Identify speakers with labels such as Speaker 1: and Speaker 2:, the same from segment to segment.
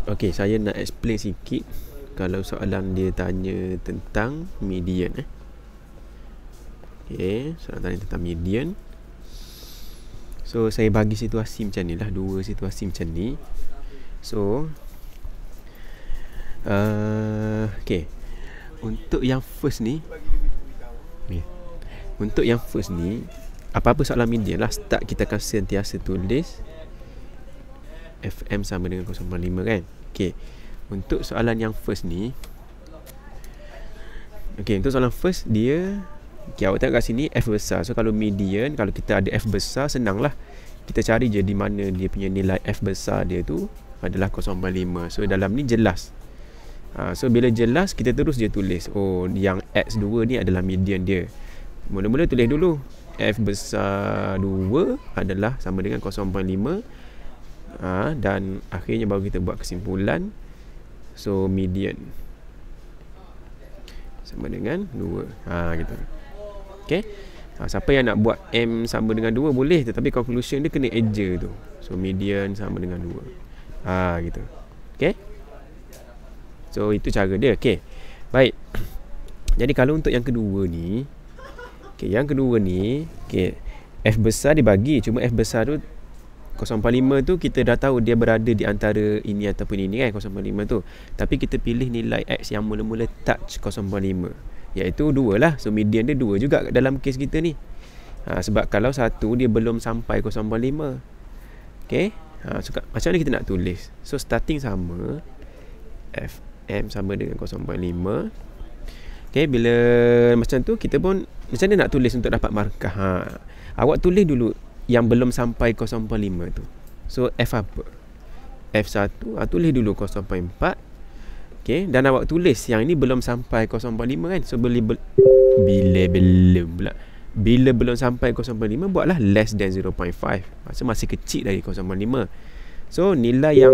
Speaker 1: Okey, saya nak explain sikit kalau soalan dia tanya tentang median. Okey, soalan tanya tentang median. So, saya bagi situasi macam ni lah, dua situasi macam ni. So, okey. Untuk yang first ni, untuk yang first ni, apa-apa soalan median lah, start kita akan sentiasa tulis FM sama dengan 0.5 kan. Okey. Untuk soalan yang first ni, okey, untuk soalan first dia, okey, awak tengok kat sini F besar. So kalau median, kalau kita ada F besar, senanglah. Kita cari je di mana dia punya nilai F besar dia tu adalah 0.5. So dalam ni jelas. So bila jelas, kita terus je tulis, oh, yang X2 ni adalah median dia. Mula-mula tulis dulu F besar 2 adalah sama dengan 0.5. Dan akhirnya baru kita buat kesimpulan. So median sama dengan 2. Gitu. Okay. Siapa yang nak buat M sama dengan 2 boleh, tetapi conclusion dia kena eja tu. So median sama dengan 2. Gitu. Okay. So itu cara dia. Okay. Baik. Jadi kalau untuk yang kedua ni, okay, yang kedua ni, okay, F besar dibagi, cuma F besar tu 0.5 tu kita dah tahu dia berada di antara ini ataupun ini kan, 0.5 tu. Tapi kita pilih nilai X yang mula-mula touch 0.5, iaitu 2 lah. So median dia 2 juga dalam kes kita ni. Sebab kalau satu dia belum sampai 0.5. Okay. So, macam mana kita nak tulis? So starting sama, FM sama dengan 0.5. Okay, bila macam tu, kita pun macam mana nak tulis untuk dapat markah? Awak tulis dulu yang belum sampai 0.5 tu. So F apa? F1, tulis dulu 0.4. Okay, dan awak tulis yang ini belum sampai 0.5 kan. So bila belum sampai 0.5, buatlah less than 0.5. So masih kecil dari 0.5. So nilai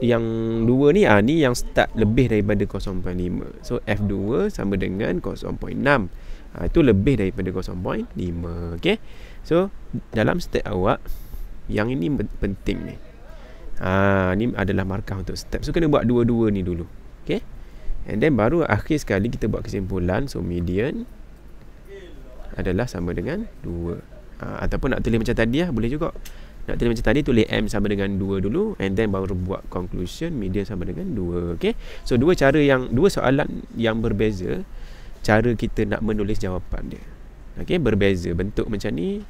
Speaker 1: yang 2 ni, ni yang start lebih daripada 0.5. So F2 sama dengan 0.6. Itu lebih daripada 0.5. Okay. So dalam step awak, yang ini penting ni. Ni adalah markah untuk step. So kena buat dua-dua ni dulu. Okay. And then baru akhir sekali kita buat kesimpulan. So median adalah sama dengan 2. Ataupun nak tulis macam tadi lah, boleh juga. Nak tulis macam tadi, tulis M sama dengan 2 dulu, and then baru buat conclusion median sama dengan 2. Okay. So dua soalan yang berbeza cara kita nak menulis jawapan dia. Okay, berbeza. Bentuk macam ni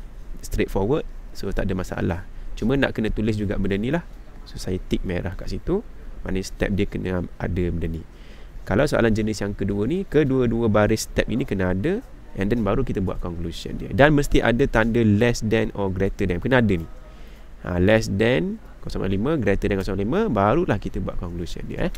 Speaker 1: straightforward, so tak ada masalah. Cuma nak kena tulis juga benda ni lah. So saya tick merah kat situ, mana step dia kena ada benda ni. Kalau soalan jenis yang kedua ni, kedua-dua baris step ini kena ada, and then baru kita buat conclusion dia. Dan mesti ada tanda less than or greater than. Kena ada ni. Less than 0.5, greater than 0.5, barulah kita buat conclusion dia.